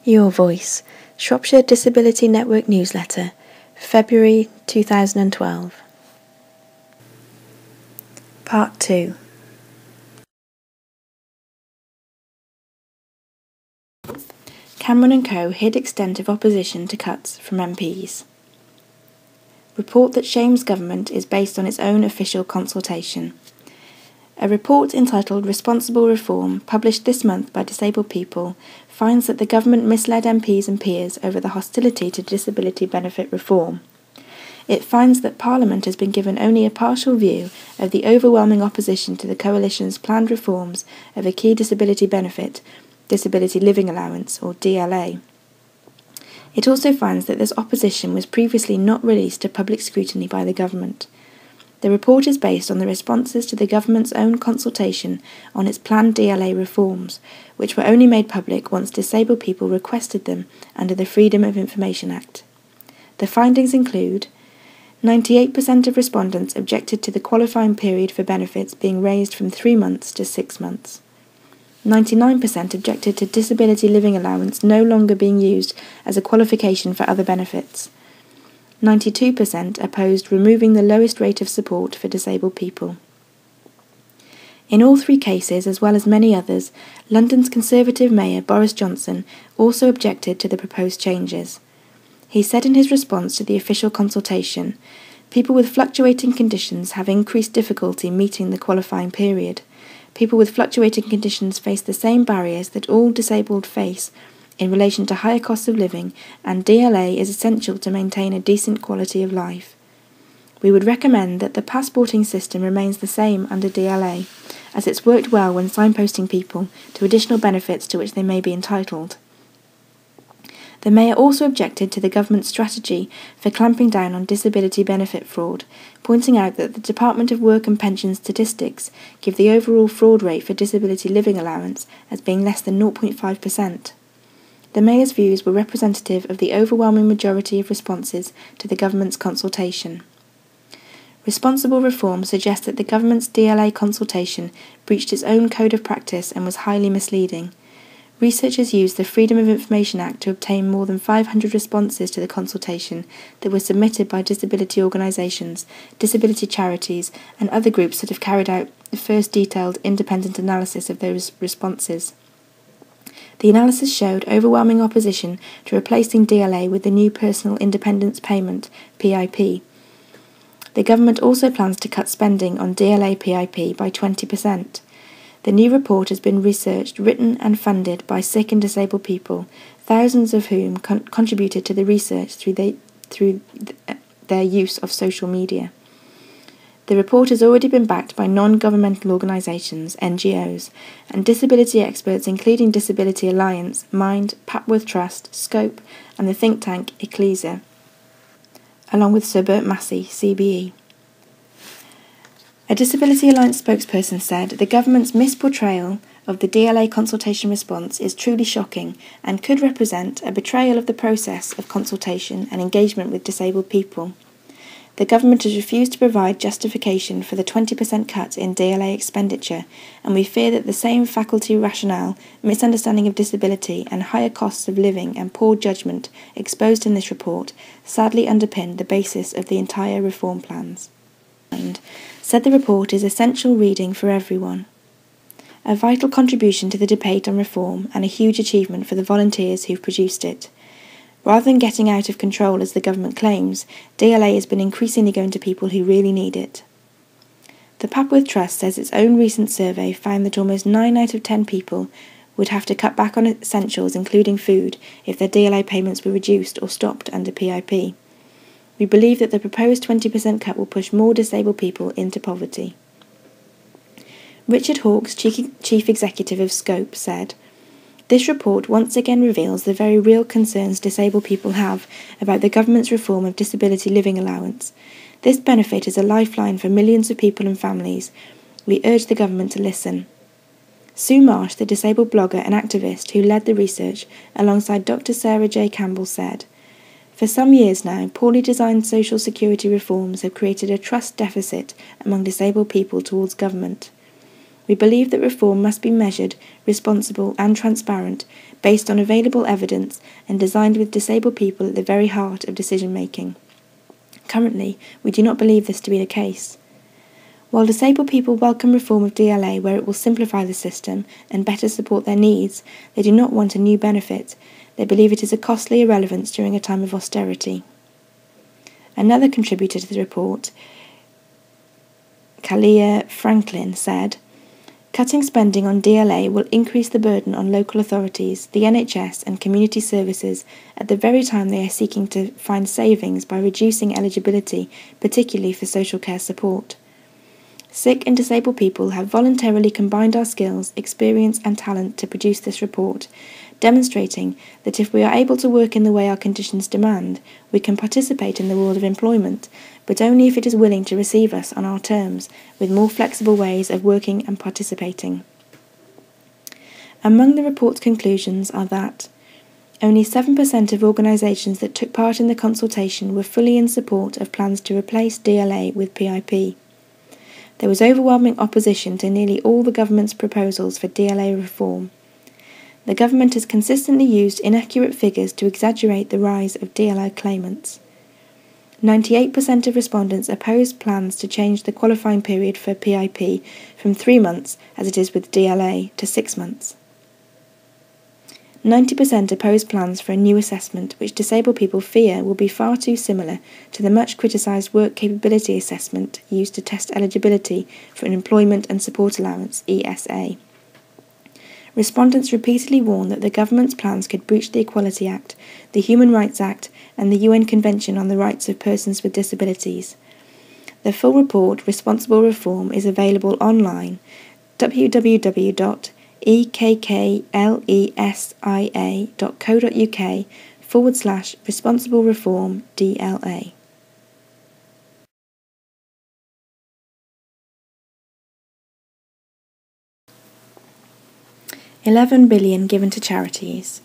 Your Voice, Shropshire Disability Network Newsletter, February 2012. Part 2. Cameron & Co. hid extent of opposition to cuts from MPs. Report that shames government is based on its own official consultation. A report entitled Responsible Reform, published this month by Disabled People, finds that the government misled MPs and peers over the hostility to disability benefit reform. It finds that Parliament has been given only a partial view of the overwhelming opposition to the Coalition's planned reforms of a key disability benefit, Disability Living Allowance, or DLA. It also finds that this opposition was previously not released to public scrutiny by the government. The report is based on the responses to the government's own consultation on its planned DLA reforms, which were only made public once disabled people requested them under the Freedom of Information Act. The findings include 98% of respondents objected to the qualifying period for benefits being raised from 3 months to 6 months. 99% objected to disability living allowance no longer being used as a qualification for other benefits. 92% opposed removing the lowest rate of support for disabled people. In all 3 cases, as well as many others, London's Conservative Mayor Boris Johnson also objected to the proposed changes. He said in his response to the official consultation, "People with fluctuating conditions have increased difficulty meeting the qualifying period. People with fluctuating conditions face the same barriers that all disabled face in relation to higher costs of living, and DLA is essential to maintain a decent quality of life. We would recommend that the passporting system remains the same under DLA, as it's worked well when signposting people to additional benefits to which they may be entitled." The Mayor also objected to the government's strategy for clamping down on disability benefit fraud, pointing out that the Department of Work and Pension Statistics give the overall fraud rate for disability living allowance as being less than 0.5%. The Mayor's views were representative of the overwhelming majority of responses to the government's consultation. Responsible Reform suggests that the government's DLA consultation breached its own code of practice and was highly misleading. Researchers used the Freedom of Information Act to obtain more than 500 responses to the consultation that were submitted by disability organisations, disability charities, and other groups that have carried out the first detailed independent analysis of those responses. The analysis showed overwhelming opposition to replacing DLA with the new Personal Independence Payment, PIP. The government also plans to cut spending on DLA PIP by 20%. The new report has been researched, written and funded by sick and disabled people, thousands of whom contributed to the research through their use of social media. The report has already been backed by non-governmental organisations, NGOs, and disability experts including Disability Alliance, Mind, Papworth Trust, Scope, and the think tank Ecclesia, along with Sir Bert Massey, CBE. A Disability Alliance spokesperson said, "The government's misportrayal of the DLA consultation response is truly shocking and could represent a betrayal of the process of consultation and engagement with disabled people. The government has refused to provide justification for the 20% cut in DLA expenditure, and we fear that the same faculty rationale, misunderstanding of disability, and higher costs of living and poor judgment exposed in this report sadly underpin the basis of the entire reform plans." Said the report is essential reading for everyone. A vital contribution to the debate on reform and a huge achievement for the volunteers who've produced it. Rather than getting out of control as the government claims, DLA has been increasingly going to people who really need it. The Papworth Trust says its own recent survey found that almost 9 out of 10 people would have to cut back on essentials including food if their DLA payments were reduced or stopped under PIP. We believe that the proposed 20% cut will push more disabled people into poverty. Richard Hawkes, Chief Executive of Scope, said, "This report once again reveals the very real concerns disabled people have about the government's reform of disability living allowance. This benefit is a lifeline for millions of people and families. We urge the government to listen." Sue Marsh, the disabled blogger and activist who led the research alongside Dr. Sarah J. Campbell, said, "For some years now, poorly designed social security reforms have created a trust deficit among disabled people towards government. We believe that reform must be measured, responsible and transparent, based on available evidence and designed with disabled people at the very heart of decision-making. Currently, we do not believe this to be the case. While disabled people welcome reform of DLA where it will simplify the system and better support their needs, they do not want a new benefit. They believe it is a costly irrelevance during a time of austerity. Another contributor to the report, Kalia Franklin, said, "Cutting spending on DLA will increase the burden on local authorities, the NHS and community services at the very time they are seeking to find savings by reducing eligibility, particularly for social care support. Sick and disabled people have voluntarily combined our skills, experience and talent to produce this report, demonstrating that if we are able to work in the way our conditions demand, we can participate in the world of employment, but only if it is willing to receive us on our terms, with more flexible ways of working and participating." Among the report's conclusions are that only 7% of organisations that took part in the consultation were fully in support of plans to replace DLA with PIP. There was overwhelming opposition to nearly all the government's proposals for DLA reform. The government has consistently used inaccurate figures to exaggerate the rise of DLA claimants. 98% of respondents opposed plans to change the qualifying period for PIP from 3 months, as it is with DLA, to 6 months. 90% opposed plans for a new assessment, which disabled people fear will be far too similar to the much criticised work capability assessment used to test eligibility for an Employment and Support Allowance, ESA. Respondents repeatedly warned that the government's plans could breach the Equality Act, the Human Rights Act and the UN Convention on the Rights of Persons with Disabilities. The full report, Responsible Reform, is available online, www.ekklesia.co.uk/Responsible Reform DLA. £11 billion given to charities.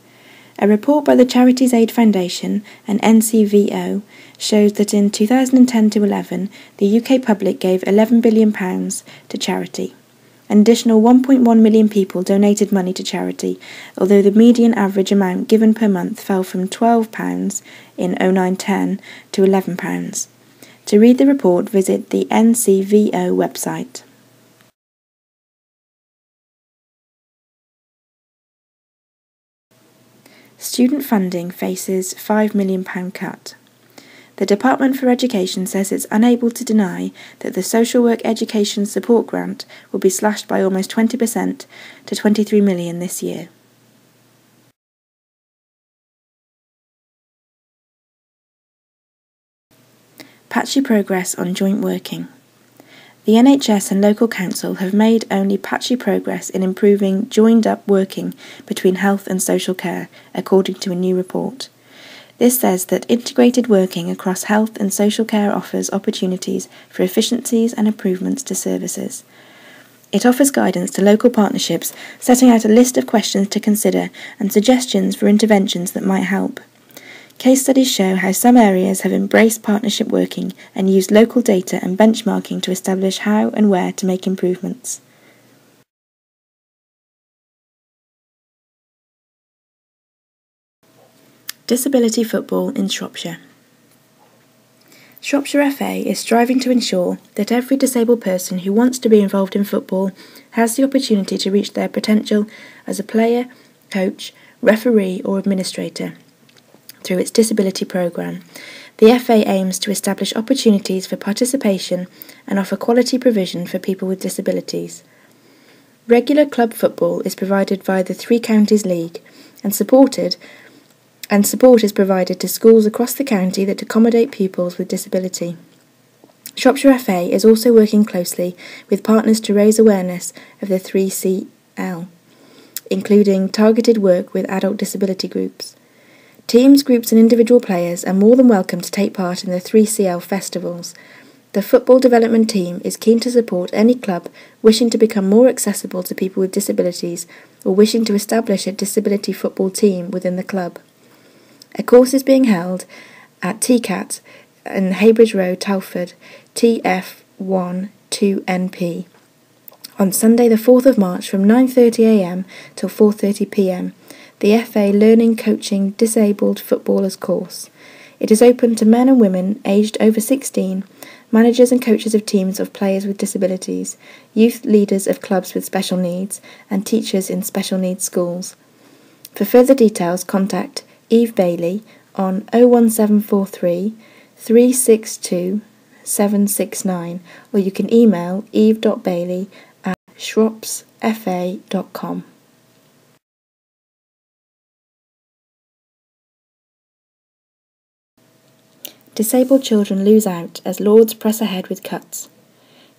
A report by the Charities Aid Foundation and NCVO shows that in 2010-11, the UK public gave £11 billion to charity. An additional 1.1 million people donated money to charity, although the median average amount given per month fell from £12 in 09-10 to £11. To read the report, visit the NCVO website. Student funding faces £5 million cut. The Department for Education says it's unable to deny that the Social Work Education Support Grant will be slashed by almost 20% to £23 million this year. Patchy progress on joint working. The NHS and local council have made only patchy progress in improving joined-up working between health and social care, according to a new report. This says that integrated working across health and social care offers opportunities for efficiencies and improvements to services. It offers guidance to local partnerships, setting out a list of questions to consider and suggestions for interventions that might help. Case studies show how some areas have embraced partnership working and used local data and benchmarking to establish how and where to make improvements. Disability football in Shropshire. Shropshire FA is striving to ensure that every disabled person who wants to be involved in football has the opportunity to reach their potential as a player, coach, referee or administrator. Through its disability programme, the FA aims to establish opportunities for participation and offer quality provision for people with disabilities. Regular club football is provided via the Three Counties League and support is provided to schools across the county that accommodate pupils with disability. Shropshire FA is also working closely with partners to raise awareness of the 3CL, including targeted work with adult disability groups. Teams, groups and individual players are more than welcome to take part in the 3CL festivals. The football development team is keen to support any club wishing to become more accessible to people with disabilities or wishing to establish a disability football team within the club. A course is being held at TCAT in Haybridge Road, Telford, TF1 2NP, On Sunday the 4th of March from 9:30am till 4:30pm, the FA Learning Coaching Disabled Footballers course. It is open to men and women aged over 16, managers and coaches of teams of players with disabilities, youth leaders of clubs with special needs, and teachers in special needs schools. For further details, contact Eve Bailey on 01743 362 769, or you can email eve.bailey@shropsfa.com. Disabled children lose out as Lords press ahead with cuts.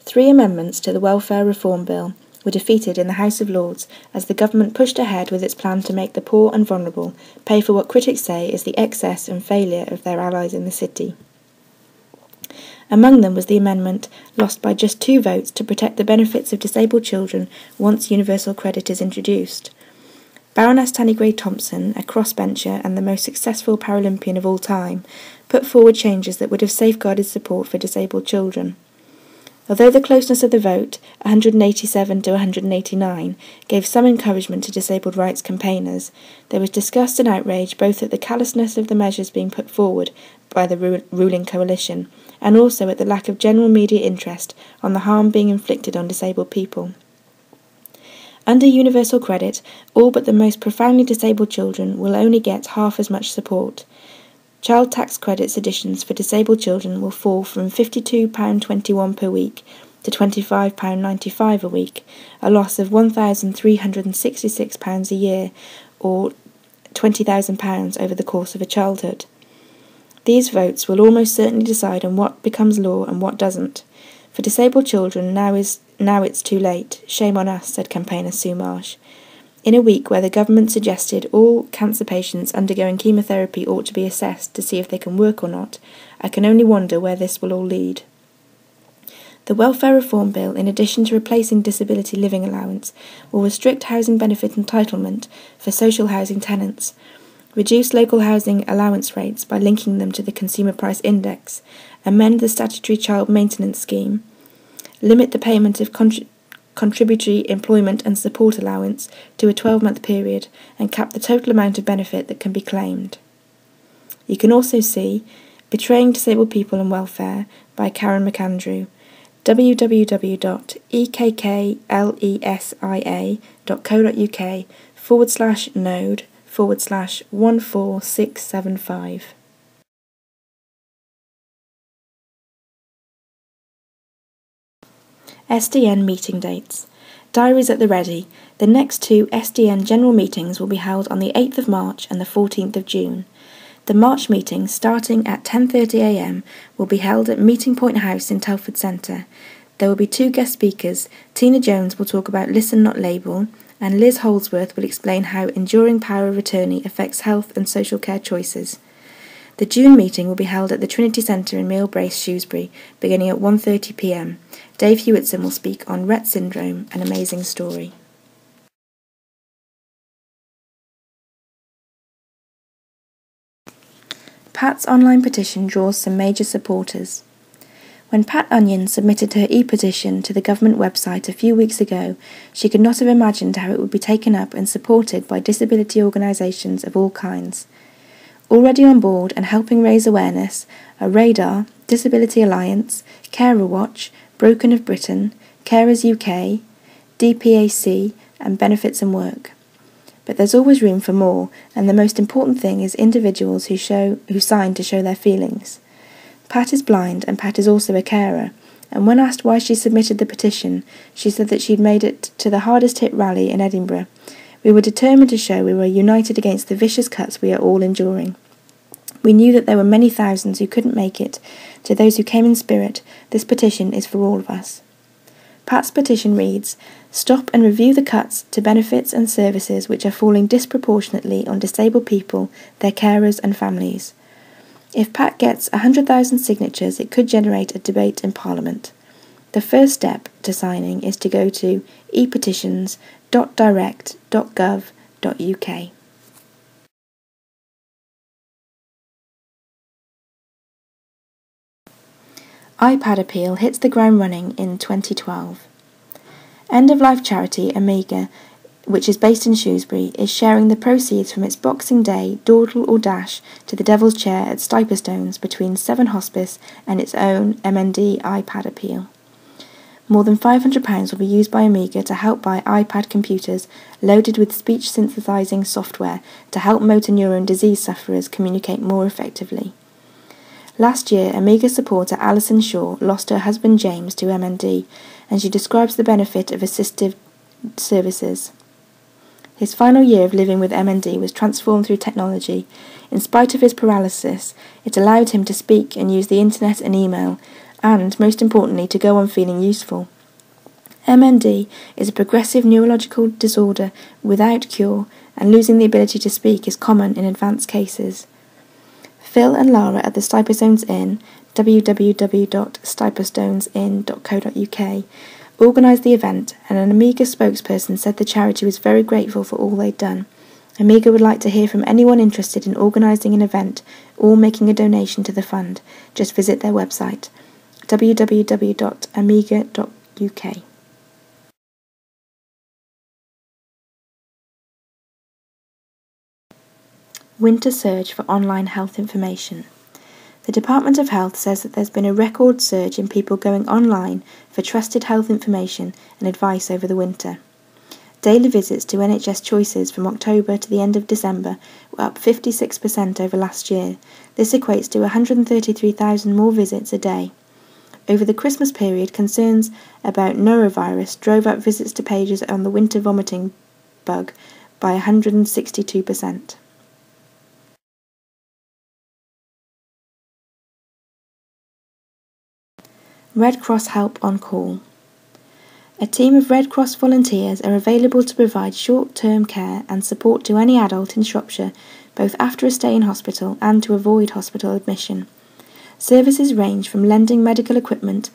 3 amendments to the Welfare Reform Bill were defeated in the House of Lords as the government pushed ahead with its plan to make the poor and vulnerable pay for what critics say is the excess and failure of their allies in the city. Among them was the amendment, lost by just 2 votes, to protect the benefits of disabled children once universal credit is introduced. Baroness Tanni Gray-Thompson, a crossbencher and the most successful Paralympian of all time, put forward changes that would have safeguarded support for disabled children. Although the closeness of the vote, 187 to 189, gave some encouragement to disabled rights campaigners, there was disgust and outrage both at the callousness of the measures being put forward by the ruling coalition, and also at the lack of general media interest on the harm being inflicted on disabled people. Under universal credit, all but the most profoundly disabled children will only get half as much support. Child tax credits additions for disabled children will fall from £52.21 per week to £25.95 a week, a loss of £1,366 a year, or £20,000 over the course of a childhood. These votes will almost certainly decide on what becomes law and what doesn't. For disabled children, now it's too late. Shame on us, said campaigner Sue Marsh. In a week where the government suggested all cancer patients undergoing chemotherapy ought to be assessed to see if they can work or not, I can only wonder where this will all lead. The Welfare Reform Bill, in addition to replacing disability living allowance, will restrict housing benefit entitlement for social housing tenants, reduce local housing allowance rates by linking them to the Consumer Price Index, amend the statutory child maintenance scheme, limit the payment of contributory employment and support allowance to a 12-month period, and cap the total amount of benefit that can be claimed. You can also see Betraying Disabled People and Welfare by Karen McAndrew, www.ekklesia.co.uk/node/14675. SDN meeting dates. Diaries at the ready. The next 2 SDN general meetings will be held on the 8th of March and the 14th of June. The March meeting, starting at 10:30am, will be held at Meeting Point House in Telford Centre. There will be 2 guest speakers. Tina Jones will talk about Listen Not Label, and Liz Holdsworth will explain how enduring power of attorney affects health and social care choices. The June meeting will be held at the Trinity Centre in Meal Brace, Shrewsbury, beginning at 1:30pm. Dave Hewitson will speak on Rett syndrome, an amazing story. Pat's online petition draws some major supporters. When Pat Onion submitted her e-petition to the government website a few weeks ago, she could not have imagined how it would be taken up and supported by disability organisations of all kinds. Already on board and helping raise awareness are Radar, Disability Alliance, Carer Watch, Broken of Britain, Carers UK, DPAC, and Benefits and Work. But there's always room for more, and the most important thing is individuals who sign to show their feelings. Pat is blind, and Pat is also a carer, and when asked why she submitted the petition, she said that she'd made it to the hardest hit rally in Edinburgh. We were determined to show we were united against the vicious cuts we are all enduring. We knew that there were many thousands who couldn't make it. To those who came in spirit, this petition is for all of us. Pat's petition reads, "Stop and review the cuts to benefits and services which are falling disproportionately on disabled people, their carers and families." If Pat gets 100,000 signatures, it could generate a debate in Parliament. The first step to signing is to go to epetitions.direct.gov.uk. iPad appeal hits the ground running in 2012. End-of-life charity Amiga, which is based in Shrewsbury, is sharing the proceeds from its Boxing Day Dawdle or Dash to the Devil's Chair at Stiperstones between Severn Hospice and its own MND iPad appeal. More than £500 will be used by Amiga to help buy iPad computers loaded with speech synthesizing software to help motor neuron disease sufferers communicate more effectively. Last year, Amiga supporter Alison Shaw lost her husband James to MND, and she describes the benefit of assistive services. His final year of living with MND was transformed through technology. In spite of his paralysis, it allowed him to speak and use the internet and email, and, most importantly, to go on feeling useful. MND is a progressive neurological disorder without cure, and losing the ability to speak is common in advanced cases. Phil and Lara at the Stiperstones Inn, www.stiperstonesin.co.uk, organised the event, and an Amiga spokesperson said the charity was very grateful for all they'd done. Amiga would like to hear from anyone interested in organising an event or making a donation to the fund. Just visit their website, www.amiga.uk. Winter surge for online health information. The Department of Health says that there's been a record surge in people going online for trusted health information and advice over the winter. Daily visits to NHS Choices from October to the end of December were up 56% over last year. This equates to 133,000 more visits a day. Over the Christmas period, concerns about norovirus drove up visits to pages on the winter vomiting bug by 162%. Red Cross help on call. A team of Red Cross volunteers are available to provide short-term care and support to any adult in Shropshire, both after a stay in hospital and to avoid hospital admission. Services range from lending medical equipment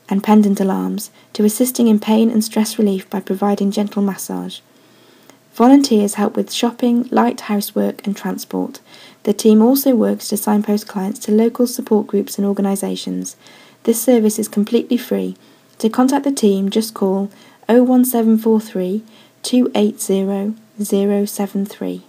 and pendant alarms to assisting in pain and stress relief by providing gentle massage. Volunteers help with shopping, light housework and transport. The team also works to signpost clients to local support groups and organisations. This service is completely free. To contact the team, just call 01743 280 073.